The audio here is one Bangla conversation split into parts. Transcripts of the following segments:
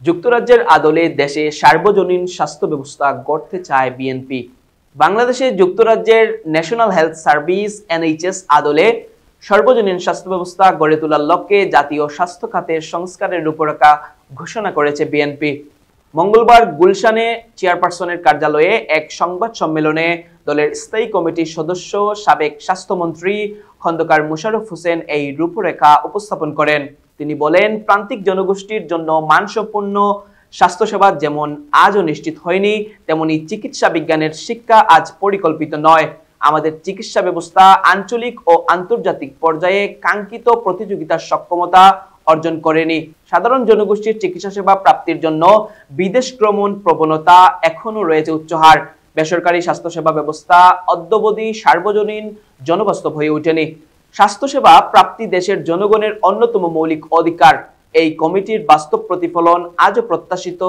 যুক্তরাজ্যের আদলে দেশে সার্বজনীন স্বাস্থ্য ব্যবস্থা গড়তে চায় বিএনপি। বাংলাদেশে যুক্তরাজ্যের ন্যাশনাল হেলথ সার্ভিস এনএইচএস আদলে সার্বজনীন স্বাস্থ্য ব্যবস্থা গড়ে তোলার লক্ষ্যে জাতীয় স্বাস্থ্য খাতের সংস্কারের রূপরেখা ঘোষণা করেছে বিএনপি। মঙ্গলবার গুলশানে চেয়ারপারসনের কার্যালয়ে এক সংবাদ সম্মেলনে দলের স্থায়ী কমিটির সদস্য সাবেক স্বাস্থ্যমন্ত্রী খন্দকার মোশাররফ হোসেন এই রূপরেখা উপস্থাপন করেন। তিনি বলেন, প্রান্তিক জনগোষ্ঠীর জন্য মানসম্পন্ন স্বাস্থ্যসেবা যেমন আজও নিশ্চিত হয়নি, তেমনি চিকিৎসা বিজ্ঞানের শিক্ষা আজ পরিকল্পিত নয়। আমাদের চিকিৎসা ব্যবস্থা আঞ্চলিক ও আন্তর্জাতিক পর্যায়ে কাঙ্ক্ষিত প্রতিযোগিতার সক্ষমতা অর্জন করেনি। সাধারণ জনগোষ্ঠীর চিকিৎসা সেবা প্রাপ্তির জন্য বিদেশ ভ্রমণ প্রবণতা এখনো রয়েছে উচ্চ হার। বেসরকারি স্বাস্থ্যসেবা ব্যবস্থা অদ্যাবধি সার্বজনীন জনবাস্তব হয়ে ওঠেনি। স্বাস্থ্যসেবা প্রাপ্তি দেশের জনগণের অন্যতম মৌলিক অধিকার। এই কমিটির বাস্তব প্রতিফলন আজও প্রত্যাশিত।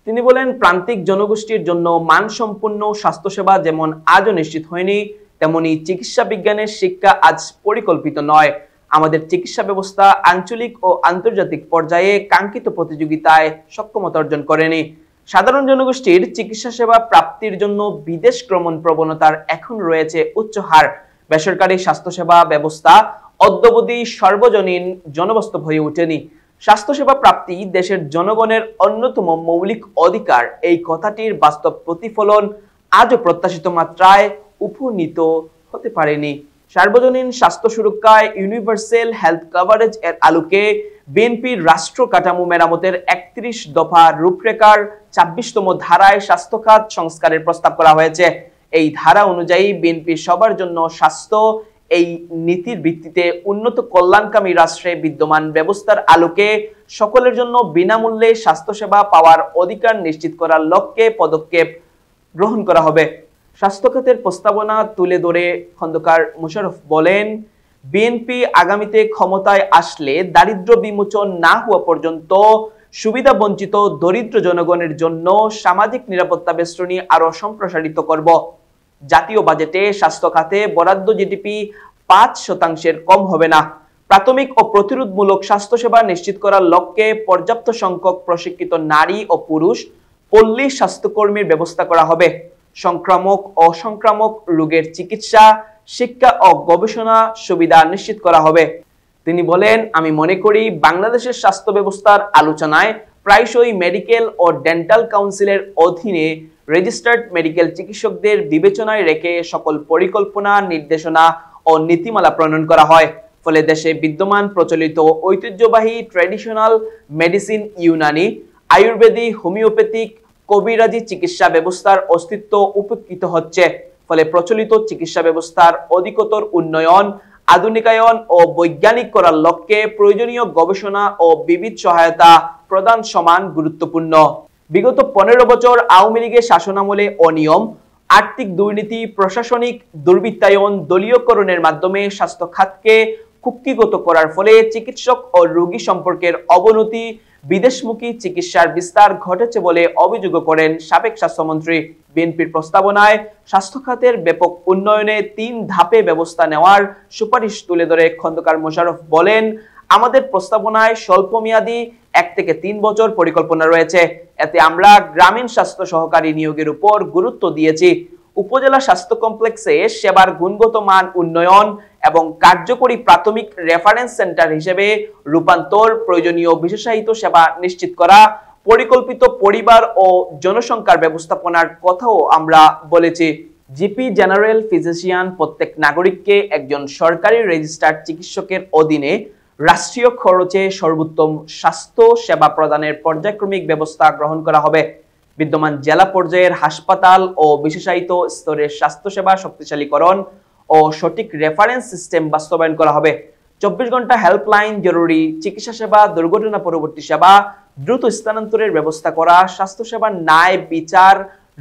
তিনি বলেন, প্রান্তিক জনগোষ্ঠীর জন্য মানসম্পন্ন স্বাস্থ্যসেবা যেমন আজও নিশ্চিত হয়নি, তেমনি চিকিৎসা বিজ্ঞানের শিক্ষা আজ পরিকল্পিত নয়। আমাদের চিকিৎসা ব্যবস্থা আঞ্চলিক ও আন্তর্জাতিক পর্যায়ে কাঙ্ক্ষিত প্রতিযোগিতায় সক্ষমতা অর্জন করেনি। সাধারণ জনগোষ্ঠীর চিকিৎসা সেবা প্রাপ্তির জন্য বিদেশ ভ্রমণ প্রবণতার এখন রয়েছে উচ্চ হার। বেসরকারি স্বাস্থ্যসেবা ব্যবস্থা অদ্যাবধি সার্বজনীন জনবাস্তব হয়ে ওঠেনি। স্বাস্থ্যসেবা প্রাপ্তি দেশের জনগণের অন্যতম মৌলিক অধিকার। এই কথাটির বাস্তব প্রতিফলন আজও প্রত্যাশিত মাত্রায় উপনীত হতে পারেনি। সার্বজনীন স্বাস্থ্য সুরক্ষায় ইউনিভার্সাল হেলথ কভারেজ এর আলোকে বিএনপির রাষ্ট্র কাঠামো মেরামতের ৩১ দফা রূপরেখার ২৬তম ধারায় স্বাস্থ্য খাত সংস্কারের প্রস্তাব করা হয়েছে। এই ধারা অনুযায়ী বিএনপি সবার জন্য স্বাস্থ্য এই নীতির ভিত্তিতে উন্নত কল্যাণকামী রাষ্ট্রে বিদ্যমান ব্যবস্থার আলোকে সকলের জন্য বিনামূল্যে স্বাস্থ্যসেবা পাওয়ার অধিকার নিশ্চিত করার লক্ষ্যে পদক্ষেপ গ্রহণ করা হবে। স্বাস্থ্য খাতের প্রস্তাবনা তুলে ধরে খন্দকার মোশাররফ বলেন, বিএনপি আগামীতে ক্ষমতায় আসলে দারিদ্র্য বিমোচন না হওয়া পর্যন্ত সুবিধা বঞ্চিত দরিদ্র জনগণের জন্য সামাজিক নিরাপত্তা বেষ্টনী আরো সম্প্রসারিত করব। জাতীয় বাজেটে স্বাস্থ্য খাতে বরাদ্দ জিডিপি ৫% কম হবে না। প্রাথমিক ও প্রতিরোধমূলক স্বাস্থ্যসেবা নিশ্চিত করার লক্ষ্যে পর্যাপ্ত সংখ্যক প্রশিক্ষিত নারী ও পুরুষ পল্লী স্বাস্থ্যকর্মীর ব্যবস্থা করা হবে। সংক্রামক ও অসংক্রামক রোগের চিকিৎসা, শিক্ষা ও গবেষণা সুবিধা নিশ্চিত করা হবে। তিনি বলেন, আমি মনে করি বাংলাদেশের স্বাস্থ্য ব্যবস্থার আলোচনায় প্রায়শই মেডিকেল ও ডেন্টাল কাউন্সিলের অধীনে রেজিস্টার্ড মেডিকেল চিকিৎসকদের বিবেচনায় রেখে সকল পরিকল্পনা, নির্দেশনা ও নীতিমালা প্রণয়ন করা হয়। ফলে দেশে বিদ্যমান প্রচলিত ঐতিহ্যবাহী traditional medicine, Unani, Ayurvedic, homeopathic, কবিরাজি চিকিৎসা ব্যবস্থার অস্তিত্ব উপেক্ষিত হচ্ছে। ফলে প্রচলিত চিকিৎসা ব্যবস্থার অধিকতর উন্নয়ন, আধুনিকায়ন ও বৈজ্ঞানিক করার লক্ষ্যে প্রয়োজনীয় গবেষণা ও বিবিধ সহায়তা প্রদান সমান গুরুত্বপূর্ণ। বিগত ১৫ বছর আওয়ামী লীগের শাসনামলে অনিয়ম, আর্থিক দুর্নীতি, প্রশাসনিক দুর্বৃত্তায়ন, দলীয়করণের মাধ্যমে স্বাস্থ্য খাতকে কুক্ষিগত করার ফলে চিকিৎসক ও রোগী সম্পর্কের অবনতি, বিদেশমুখী চিকিৎসার বিস্তার ঘটেছে বলে অভিযোগ করেন সাবেক স্বাস্থ্যমন্ত্রী। বিএনপির প্রস্তাবনায় স্বাস্থ্য খাতের ব্যাপক উন্নয়নে ৩ ধাপে ব্যবস্থা নেওয়ার সুপারিশ তুলে ধরে খন্দকার মোশাররফ বলেন, আমাদের প্রস্তাবনায় স্বল্পমেয়াদী ১ থেকে ৩ বছর পরিকল্পনা রয়েছে। এতে আমরা গ্রামীণ স্বাস্থ্য সহকারী নিয়োগের উপর গুরুত্ব দিয়েছি। উপজেলা স্বাস্থ্য কমপ্লেক্সে সেবার গুণগত মান উন্নয়ন এবং কার্যকরী প্রাথমিক রেফারেন্স সেন্টার হিসেবে রূপান্তর, প্রয়োজনীয় বিশেষায়িত সেবা নিশ্চিত করা, পরিকল্পিত পরিবার ও জনসংখ্যার ব্যবস্থাপনার কথাও আমরা বলেছি। জিপি জেনারেল ফিজিশিয়ান প্রত্যেক নাগরিককে একজন সরকারি রেজিস্টার্ড চিকিৎসকের অধীনে রাষ্ট্রীয় খরচে সর্বোত্তম স্বাস্থ্য সেবা প্রদানের পর্যায়ক্রমিক ব্যবস্থা গ্রহণ করা হবে। বিদ্যমান জেলা পর্যায়ের হাসপাতাল ও বিশেষায়িত স্তরের স্বাস্থ্যসেবা শক্তিশালীকরণ ও সঠিক রেফারেন্স সিস্টেম বাস্তবায়ন করা হবে। ২৪ ঘন্টা হেল্পলাইন, জরুরি চিকিৎসা সেবা, দুর্ঘটনা পরবর্তী সেবা, দ্রুত স্থানান্তরের ব্যবস্থা করা, স্বাস্থ্যসেবার ন্যায় বিচার,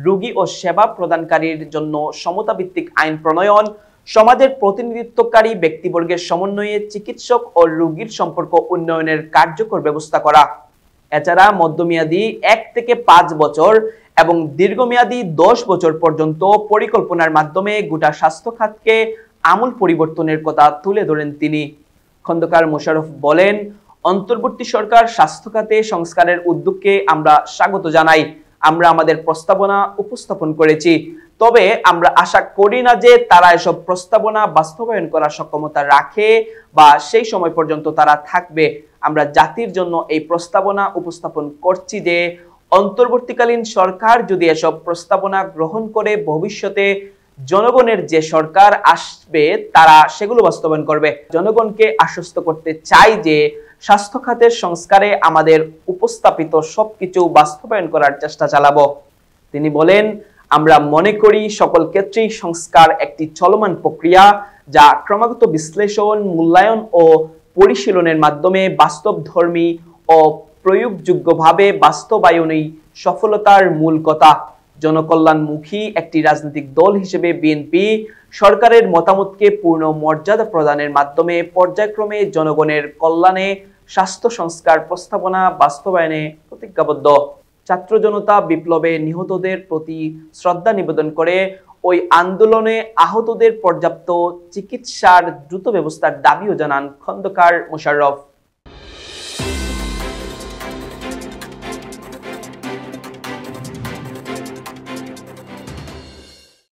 রোগী ও সেবা প্রদানকারীর জন্য সমতাভিত্তিক আইন প্রণয়ন, সমাজের প্রতিনিধিত্বকারী ব্যক্তিবর্গের সমন্বয়ে চিকিৎসক ও রোগীর সম্পর্ক উন্নয়নের কার্যকর ব্যবস্থা করা। এছাড়া মধ্যমেয়াদী ১ থেকে ৫ বছর এবং দীর্ঘমেয়াদী ১০ বছর পর্যন্ত পরিকল্পনার মাধ্যমে গোটা স্বাস্থ্য খাতকে আমূল পরিবর্তনের কথা তুলে ধরেন তিনি। খন্দকার মোশাররফ বলেন, অন্তর্বর্তী সরকার স্বাস্থ্য খাতে সংস্কারের উদ্যোগকে আমরা স্বাগত জানাই। আমরা আমাদের প্রস্তাবনা উপস্থাপন করেছি, তবে আমরা আশা করি না যে তারা এসব প্রস্তাবনা বাস্তবায়ন করার সক্ষমতা রাখে বা সেই সময় পর্যন্ত তারা থাকবে। আমরা জাতির জন্য এই প্রস্তাবনা উপস্থাপন করছি যে অন্তর্বর্তীকালীন সরকার যদি এসব প্রস্তাবনা গ্রহণ করে ভবিষ্যতে জনগণের যে সরকার আসবে তারা সেগুলো বাস্তবায়ন করবে। জনগণকে আশ্বস্ত করতে চাই যে স্বাস্থ্য খাতের সংস্কারে আমাদের উপস্থাপিত সবকিছু বাস্তবায়ন করার চেষ্টা চালাবো। তিনি বলেন, আমরা মনে করি সকল ক্ষেত্রেই সংস্কার একটি চলমান প্রক্রিয়া, যা ক্রমাগত বিশ্লেষণ, মূল্যায়ন ও পরিশীলনের মাধ্যমে বাস্তবধর্মী ও প্রয়োগযোগ্যভাবে বাস্তবায়নই সফলতার মূল কথা। জনকল্যাণমুখী একটি রাজনৈতিক দল হিসেবে বিএনপি সরকারের মতামতকে পূর্ণ মর্যাদা প্রদানের মাধ্যমে পর্যায়ক্রমে জনগণের কল্যাণে স্বাস্থ্য সংস্কার প্রস্তাবনা বাস্তবায়নে প্রতিজ্ঞাবদ্ধ। ছাত্র জনতা বিপ্লবে নিহতদের প্রতি শ্রদ্ধা নিবেদন করে ওই আন্দোলনে আহতদের পর্যাপ্ত চিকিৎসার দ্রুত ব্যবস্থার দাবিও জানান খন্দকার মোশাররফ।